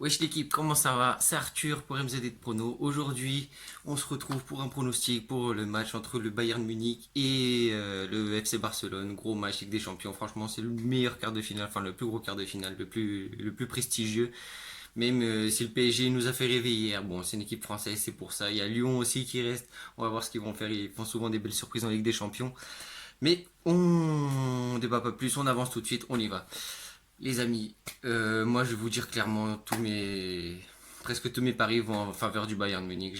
Wesh l'équipe, comment ça va? C'est Arthur pour MZD de Prono. Aujourd'hui, on se retrouve pour un pronostic pour le match entre le Bayern Munich et le FC Barcelone. Gros match Ligue des Champions. Franchement, c'est le meilleur quart de finale, enfin le plus gros quart de finale, le plus prestigieux. Même si le PSG nous a fait rêver hier. Bon, c'est une équipe française, c'est pour ça. Il y a Lyon aussi qui reste. On va voir ce qu'ils vont faire. Ils font souvent des belles surprises en Ligue des Champions. Mais on débat pas plus, on avance tout de suite, on y va. Les amis, moi je vais vous dire clairement presque tous mes paris vont en faveur du Bayern Munich.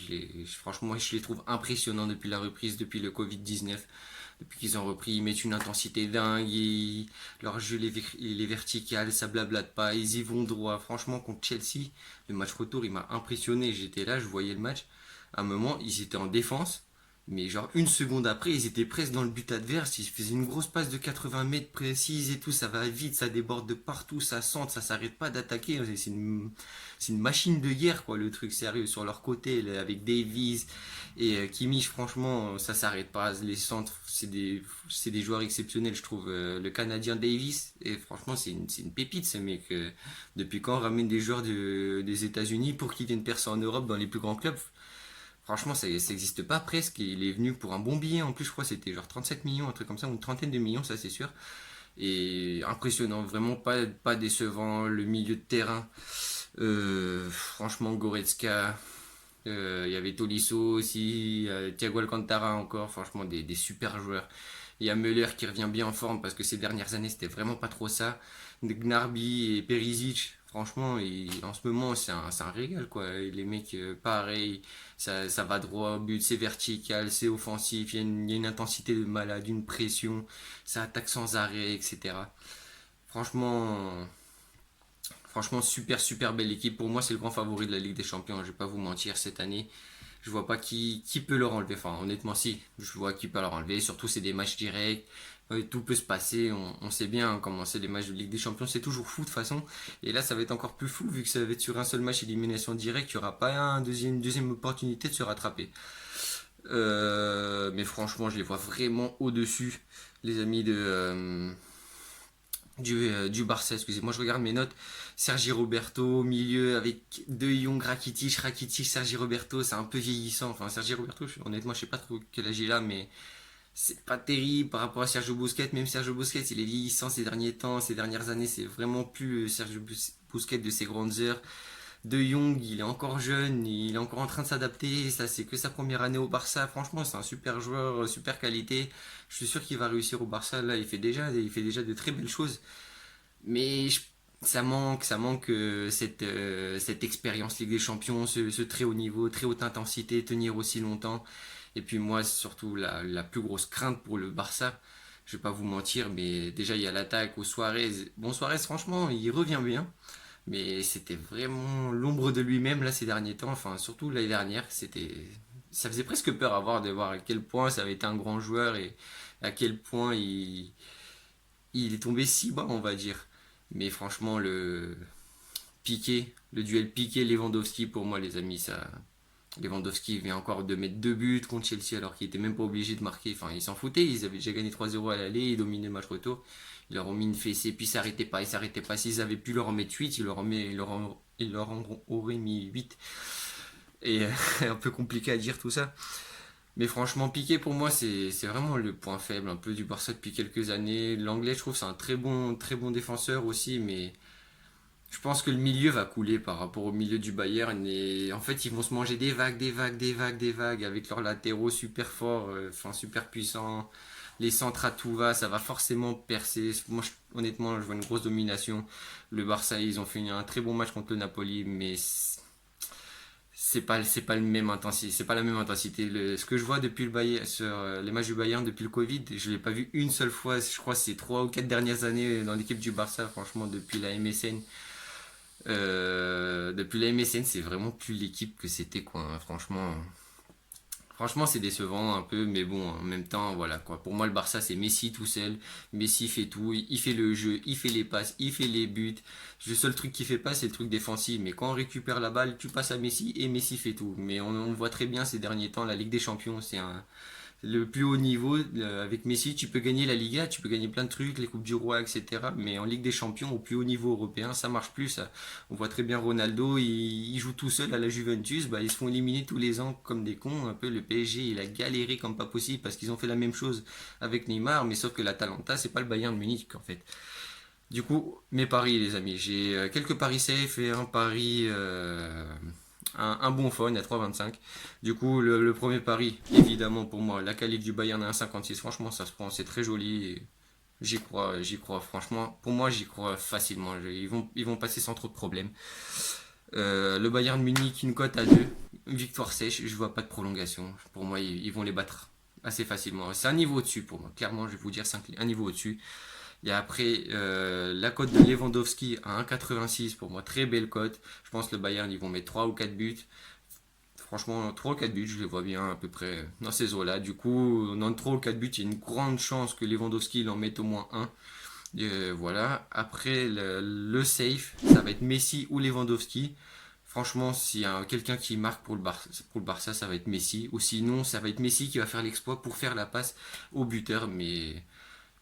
Franchement, je les trouve impressionnants depuis la reprise, depuis le Covid-19, depuis qu'ils ont repris. Ils mettent une intensité dingue, leur jeu il est vertical, ça blablate pas, ils y vont droit. Franchement, contre Chelsea, le match retour, il m'a impressionné. J'étais là, je voyais le match. À un moment, ils étaient en défense. Mais genre une seconde après, ils étaient presque dans le but adverse. Ils faisaient une grosse passe de 80 mètres précise et tout. Ça va vite, ça déborde de partout, ça centre, ça s'arrête pas d'attaquer. C'est une machine de guerre, quoi, le truc sérieux. Sur leur côté, là, avec Davies et Kimmich, franchement, ça s'arrête pas. Les centres, c'est des joueurs exceptionnels, je trouve. Le Canadien Davis, et franchement, c'est une pépite, ce mec. Depuis quand on ramène des joueurs des États-Unis pour qu'ils viennent percer en Europe dans les plus grands clubs? Franchement, ça n'existe pas presque. Il est venu pour un bon billet. En plus, je crois que c'était genre 37 millions, un truc comme ça, ou une trentaine de millions, ça c'est sûr. Et impressionnant, vraiment pas décevant. Le milieu de terrain, franchement, Goretzka, il y avait Tolisso aussi, Thiago Alcantara encore. Franchement, des super joueurs. Il y a Müller qui revient bien en forme parce que ces dernières années, c'était vraiment pas trop ça. Gnarby et Perisic, franchement, en ce moment, c'est un régal, quoi. Et les mecs, pareil, ça va droit au but, c'est vertical, c'est offensif, il y a une intensité de malade, une pression, ça attaque sans arrêt, etc. Franchement, franchement, super, super belle équipe. Pour moi, c'est le grand favori de la Ligue des Champions, je vais pas vous mentir, cette année. Je vois pas qui peut leur enlever. Enfin, honnêtement, si. Je vois qui peut leur enlever. Surtout, c'est des matchs directs. Tout peut se passer. On sait bien hein, comment c'est les matchs de Ligue des Champions. C'est toujours fou de toute façon. Et là, ça va être encore plus fou vu que ça va être sur un seul match élimination directe. Il n'y aura pas une deuxième opportunité de se rattraper. Mais franchement, je les vois vraiment au-dessus, les amis du Barça. Excusez-moi, je regarde mes notes. Sergi Roberto, milieu avec De Jong, Rakitic, Sergi Roberto, c'est un peu vieillissant. Enfin, Sergi Roberto, honnêtement, je sais pas trop quel âge il a, mais c'est pas terrible par rapport à Sergio Busquets. Même Sergio Busquets, il est vieillissant ces derniers temps, ces dernières années, c'est vraiment plus Sergio Busquets de ses grandes heures. De Jong, il est encore jeune, il est encore en train de s'adapter. Ça, c'est que sa première année au Barça. Franchement, c'est un super joueur, super qualité. Je suis sûr qu'il va réussir au Barça. Là, il fait déjà de très belles choses. Mais ça manque cette expérience Ligue des Champions, ce très haut niveau, très haute intensité, tenir aussi longtemps. Et puis moi, surtout la plus grosse crainte pour le Barça, je vais pas vous mentir, mais déjà il y a l'attaque au Suarez. Bon, Suarez, franchement, il revient bien, mais c'était vraiment l'ombre de lui-même là ces derniers temps. Enfin, surtout l'année dernière, ça faisait presque peur de voir à quel point ça avait été un grand joueur et à quel point il est tombé si bas, on va dire. Mais franchement, le duel Piqué-Lewandowski, pour moi, les amis, ça. Lewandowski vient encore de mettre deux buts contre Chelsea alors qu'il était même pas obligé de marquer. Enfin, ils s'en foutaient. Ils avaient déjà gagné 3-0 à l'aller, ils dominaient le match retour. Ils leur ont mis une fessée, puis ça s'arrêtait pas, ils s'arrêtaient pas. S'ils avaient pu leur en mettre 8, ils leur en auraient mis 8. Et un peu compliqué à dire tout ça. Mais franchement, Piqué pour moi, c'est vraiment le point faible un peu du Barça depuis quelques années. L'anglais, je trouve, c'est un très bon défenseur aussi, mais je pense que le milieu va couler par rapport au milieu du Bayern. Et en fait, ils vont se manger des vagues, des vagues, des vagues, des vagues avec leurs latéraux super forts, enfin super puissants. Les centres à tout va, ça va forcément percer. Moi, honnêtement, je vois une grosse domination. Le Barça, ils ont fait un très bon match contre le Napoli, mais c'est pas le même intensité, c'est pas la même intensité. Ce que je vois depuis le Bayern, sur les matchs du Bayern depuis le Covid, je l'ai pas vu une seule fois. Je crois que c'est 3 ou 4 dernières années dans l'équipe du Barça. Franchement, depuis la MSN, c'est vraiment plus l'équipe que c'était quoi. Hein. Franchement, c'est décevant un peu, mais bon, en même temps, voilà quoi. Pour moi, le Barça, c'est Messi tout seul. Messi fait tout, il fait le jeu, il fait les passes, il fait les buts. Le seul truc qu'il fait pas, c'est le truc défensif. Mais quand on récupère la balle, tu passes à Messi et Messi fait tout. Mais on voit très bien ces derniers temps, la Ligue des Champions, le plus haut niveau. Avec Messi, tu peux gagner la Liga, tu peux gagner plein de trucs, les Coupes du Roi, etc. Mais en Ligue des Champions, au plus haut niveau européen, ça marche plus. Ça. On voit très bien Ronaldo, il joue tout seul à la Juventus, bah, ils se font éliminer tous les ans comme des cons. Un peu le PSG, il a galéré comme pas possible parce qu'ils ont fait la même chose avec Neymar, mais sauf que l'Atalanta, c'est pas le Bayern de Munich en fait. Du coup, mes paris, les amis. J'ai quelques paris safe et un pari, un bon fun à 3,25. Du coup, le premier pari, évidemment pour moi, la qualif du Bayern à 1,56. Franchement, ça se prend, c'est très joli. Et j'y crois. Franchement, pour moi, j'y crois facilement. Ils vont passer sans trop de problèmes. Le Bayern Munich, une cote à 2. Une victoire sèche, je vois pas de prolongation. Pour moi, ils vont les battre assez facilement. C'est un niveau au-dessus pour moi. Clairement, je vais vous dire, c'est un niveau au-dessus. Et après, la cote de Lewandowski à 1,86 pour moi, très belle cote. Je pense que le Bayern, ils vont mettre 3 ou 4 buts. Franchement, 3 ou 4 buts, je les vois bien à peu près dans ces eaux-là. Du coup, dans 3 ou 4 buts, il y a une grande chance que Lewandowski il en mette au moins un. Voilà. Après, le safe, ça va être Messi ou Lewandowski. Franchement, s'il y a quelqu'un qui marque pour le Barça, ça va être Messi. Ou sinon, ça va être Messi qui va faire l'exploit pour faire la passe au buteur. Mais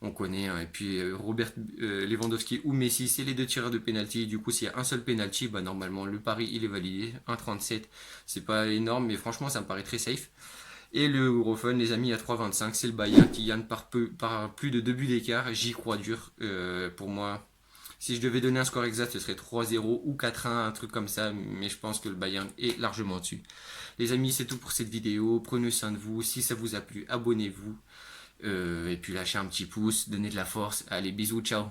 on connaît, hein. Et puis Robert Lewandowski ou Messi, c'est les deux tireurs de penalty. Du coup, s'il y a un seul penalty, bah, normalement le pari il est validé. 1,37, c'est pas énorme, mais franchement ça me paraît très safe. Et le gros fun, les amis, à 3,25, c'est le Bayern qui gagne par plus de 2 buts d'écart. J'y crois dur. Pour moi, si je devais donner un score exact, ce serait 3-0 ou 4-1, un truc comme ça. Mais je pense que le Bayern est largement dessus. Les amis, c'est tout pour cette vidéo. Prenez soin de vous. Si ça vous a plu, abonnez-vous. Et puis lâchez un petit pouce, donnez de la force. Allez, bisous, ciao.